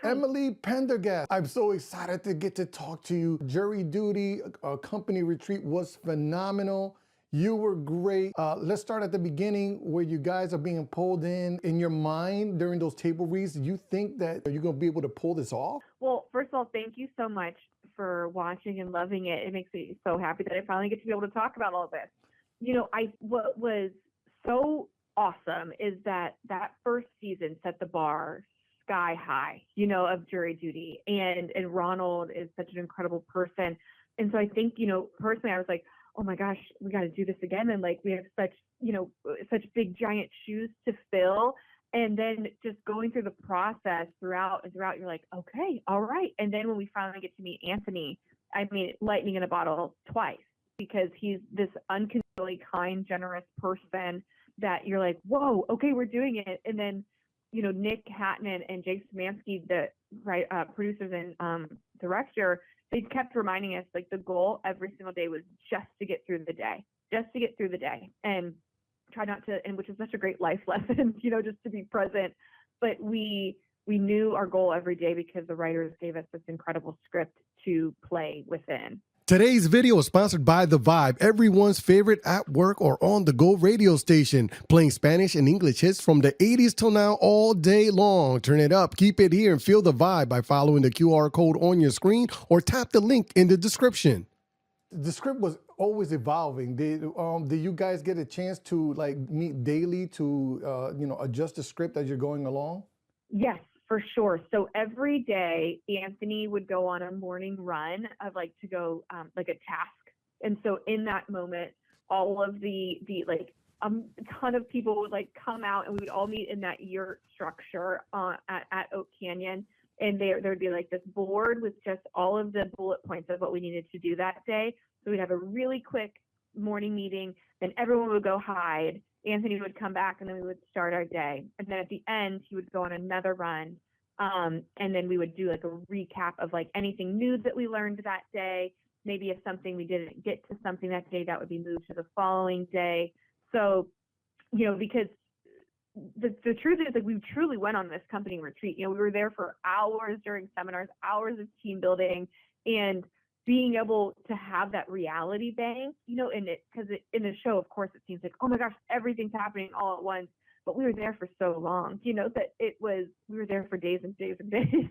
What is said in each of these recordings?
Emily Pendergast. I'm so excited to get to talk to you. Jury duty, company retreat was phenomenal. You were great. Let's start at the beginning where you guys are being pulled in your mind during those table reads. Do you think that you're going to be able to pull this off? Well, first of all, thank you so much for watching and loving it. It makes me so happy that I finally get to be able to talk about all this. What was so awesome is that first season set the bar sky high, of jury duty. And Ronald is such an incredible person. And so I think, personally, I was like, oh my gosh, we got to do this again. And like, we have such big giant shoes to fill. And then just going through the process throughout, you're like, okay, all right. And then when we finally get to meet Anthony, I mean, lightning in a bottle twice, because he's this unconditionally kind, generous person that you're like, whoa, okay, we're doing it. And then, Nick Hatton and Jake Szymanski, the producers and director, they kept reminding us, like, the goal every single day was just to get through the day, and try not to, and which is such a great life lesson, just to be present. But we knew our goal every day because the writers gave us this incredible script to play within. Today's video is sponsored by The Vibe, everyone's favorite at work or on the go radio station, playing Spanish and English hits from the 80s till now all day long. Turn it up, keep it here, and feel the vibe by following the QR code on your screen or tap the link in the description. The script was always evolving. Did you guys get a chance to meet daily to adjust the script as you're going along? Yes, for sure. So every day, Anthony would go on a morning run of to go a task. And so in that moment, all of the a ton of people would come out, and we would all meet in that yurt structure at Oak Canyon. And there would be this board with just all of the bullet points of what we needed to do that day. So we'd have a really quick morning meeting. Then everyone would go hide. Anthony would come back, and then we would start our day. And then at the end, he would go on another run. And then we would do a recap of anything new that we learned that day. Maybe if something we didn't get to something that day, that would be moved to the following day. So, because the truth is we truly went on this company retreat. We were there for hours during seminars, hours of team building, and being able to have that reality bank, because in the show, of course, it seems like, oh my gosh, everything's happening all at once. But we were there for so long, that we were there for days and days and days.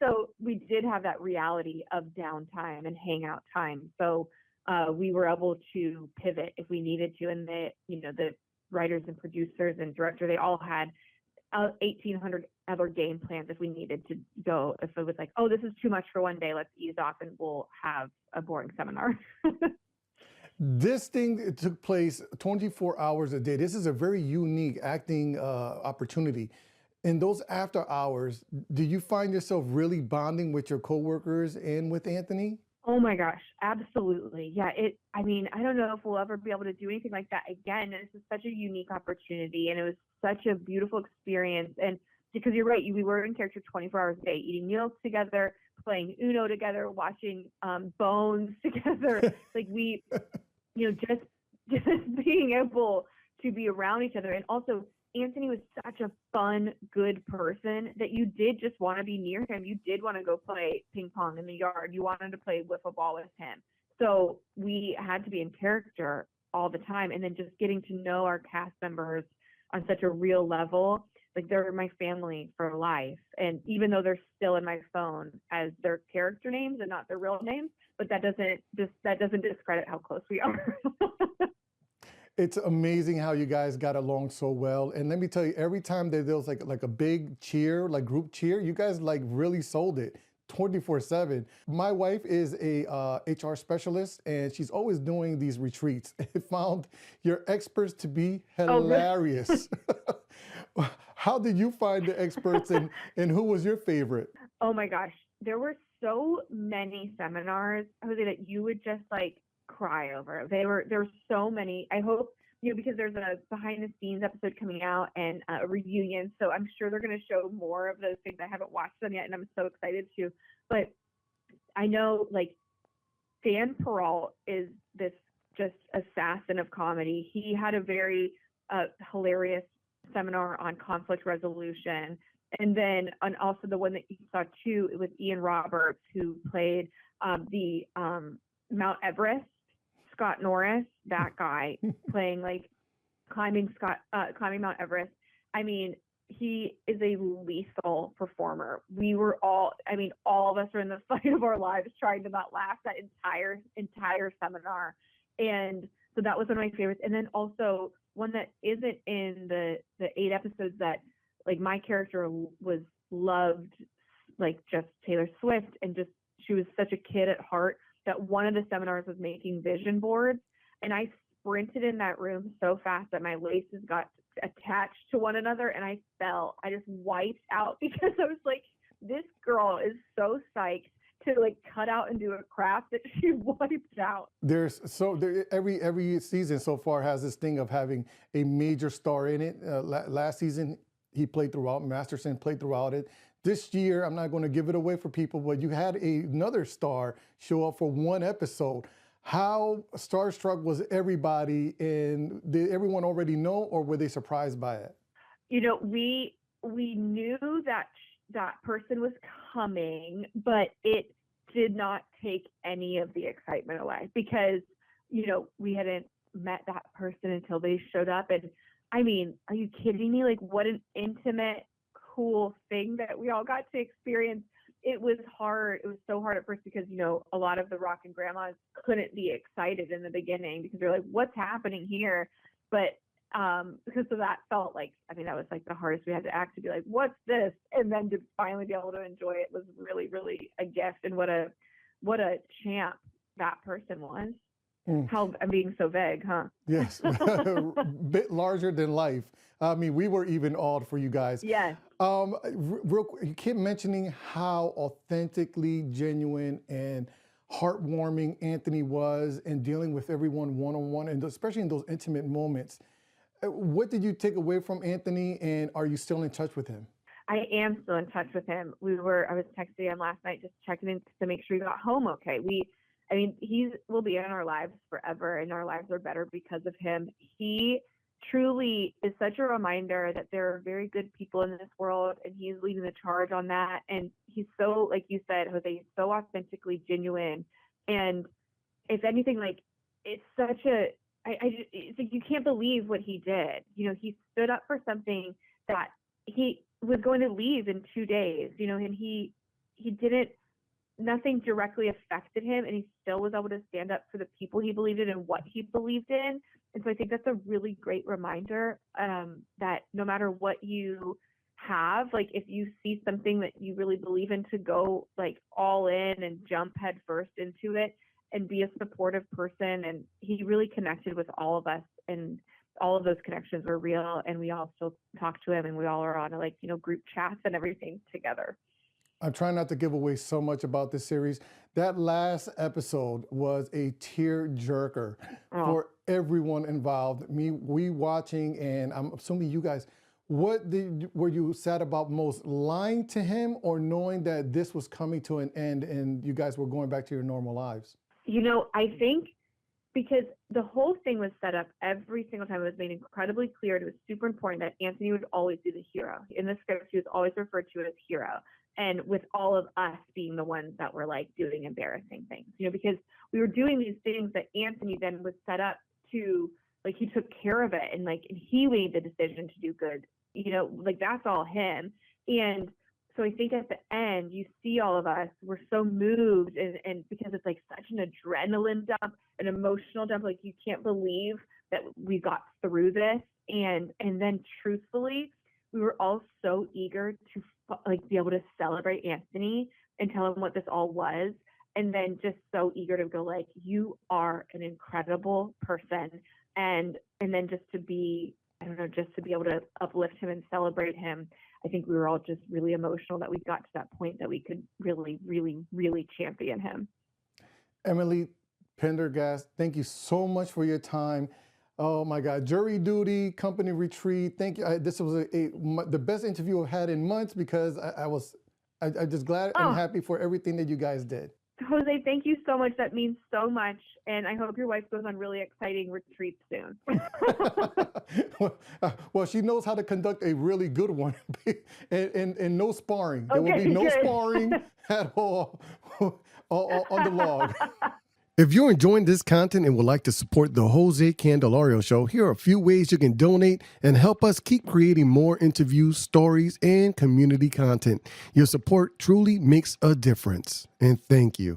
So we did have that reality of downtime and hangout time. So we were able to pivot if we needed to. And the writers and producers and director, they all had 1,800 other game plans if we needed to go. If it was oh, this is too much for one day, let's ease off and we'll have a boring seminar. This thing took place 24 hours a day. This is a very unique acting opportunity. In those after hours, do you find yourself really bonding with your coworkers and with Anthony? Oh my gosh, absolutely. Yeah, I don't know if we'll ever be able to do anything like that again. This is such a unique opportunity, and it was such a beautiful experience. And because you're right, we were in character 24 hours a day, eating meals together, playing Uno together, watching Bones together. We, just being able to be around each other. And also, Anthony was such a fun, good person that you did just want to be near him. You did want to go play ping pong in the yard. You wanted to play wiffle ball with him. So we had to be in character all the time. And then just getting to know our cast members on such a real level, they're my family for life. And even though they're still in my phone as their character names and not their real names, but that doesn't discredit how close we are. It's amazing how you guys got along so well. And let me tell you, every time that there was like a big cheer, group cheer, you guys really sold it 24/7. My wife is a HR specialist, and she's always doing these retreats. I found your experts to be hilarious. Oh, how did you find the experts, and who was your favorite? Oh my gosh, there were so many seminars, Jose, that you would just cry over. There were so many. I hope, because there's a behind the scenes episode coming out and a reunion. So I'm sure they're going to show more of those things. I haven't watched them yet, and I'm so excited to. But I know Dan Peralt is this just assassin of comedy. He had a very hilarious seminar on conflict resolution. And also the one that you saw too, it was Ian Roberts, who played the Mount Everest, Scott Norris, that guy playing like climbing Mount Everest. I mean, he is a lethal performer. We were all of us were in the fight of our lives trying to not laugh that entire seminar. And so that was one of my favorites. And then also one that isn't in the 8 episodes that like my character was loved, like just Taylor Swift, and just she was such a kid at heart that one of the seminars was making vision boards, and I sprinted in that room so fast that my laces got attached to one another and I fell. I just wiped out because I was like, this girl is so psyched to like cut out and do a craft that she wiped out. Every season so far has this thing of having a major star in it. Last season he played throughout. Masterson played throughout it. This year, I'm not going to give it away for people, but you had another star show up for one episode. How starstruck was everybody, and did everyone already know, or were they surprised by it? You know, we knew that that person was coming, but it did not take any of the excitement away because, you know, we hadn't met that person until they showed up. And I mean, are you kidding me? Like, what an intimate, cool thing that we all got to experience. It was hard. It was so hard at first because, you know, a lot of the Rockin Grandmas couldn't be excited in the beginning because they're like, what's happening here? But because of that felt like, I mean, that was like the hardest we had to act to be like, what's this? And then to finally be able to enjoy it was really, really a gift. And what a champ that person was. How I'm being so vague, huh? Yes, bit larger than life. I mean, we were even awed for you guys. Yes. Real quick, you keep mentioning how authentically genuine and heartwarming Anthony was in dealing with everyone one-on-one, and especially in those intimate moments. What did you take away from Anthony, and are you still in touch with him? I am still in touch with him. I was texting him last night, just checking in to make sure he got home okay. He will be in our lives forever, and our lives are better because of him. He truly is such a reminder that there are very good people in this world, and he's leading the charge on that. And he's so, like you said, Jose, he's so authentically genuine. And if anything, like, it's such a, it's like you can't believe what he did. You know, he stood up for something that he was going to leave in 2 days, you know, and he didn't, nothing directly affected him, and he still was able to stand up for the people he believed in and what he believed in. And so I think that's a really great reminder that no matter what you have, like if you see something that you really believe in, to go like all in and jump head first into it and be a supportive person. And he really connected with all of us, and all of those connections were real, and we all still talk to him, and we all are on like, you know, group chats and everything together. I'm trying not to give away so much about this series. That last episode was a tear jerker for everyone involved. We watching, and I'm assuming you guys. Were you sad about most, lying to him or knowing that this was coming to an end and you guys were going back to your normal lives? You know, I think because the whole thing was set up every single time, it was made incredibly clear, and it was super important that Anthony would always be the hero. In the script, he was always referred to as hero. And with all of us being the ones that were like doing embarrassing things, you know, because we were doing these things that Anthony then was set up to, like, he took care of it, and like, and he made the decision to do good, you know, like that's all him. And so I think at the end, you see all of us, we're so moved, and because it's like such an adrenaline dump, an emotional dump, like you can't believe that we got through this. And then truthfully, we were all so eager to like be able to celebrate Anthony and tell him what this all was. And then just so eager to go like, you are an incredible person. And then just to be, I don't know, just to be able to uplift him and celebrate him. I think we were all just really emotional that we got to that point that we could really, really, really champion him. Emily Pendergast, thank you so much for your time. Oh my God, jury duty, company retreat. Thank you. This was the best interview I've had in months because I'm just glad and happy for everything that you guys did. Jose, thank you so much. That means so much. And I hope your wife goes on really exciting retreats soon. Well, she knows how to conduct a really good one, and no sparring. There will Okay, be no good. sparring at all on the log. If you're enjoying this content and would like to support the Jose Candelario Show, here are a few ways you can donate and help us keep creating more interviews, stories, and community content. Your support truly makes a difference. And thank you.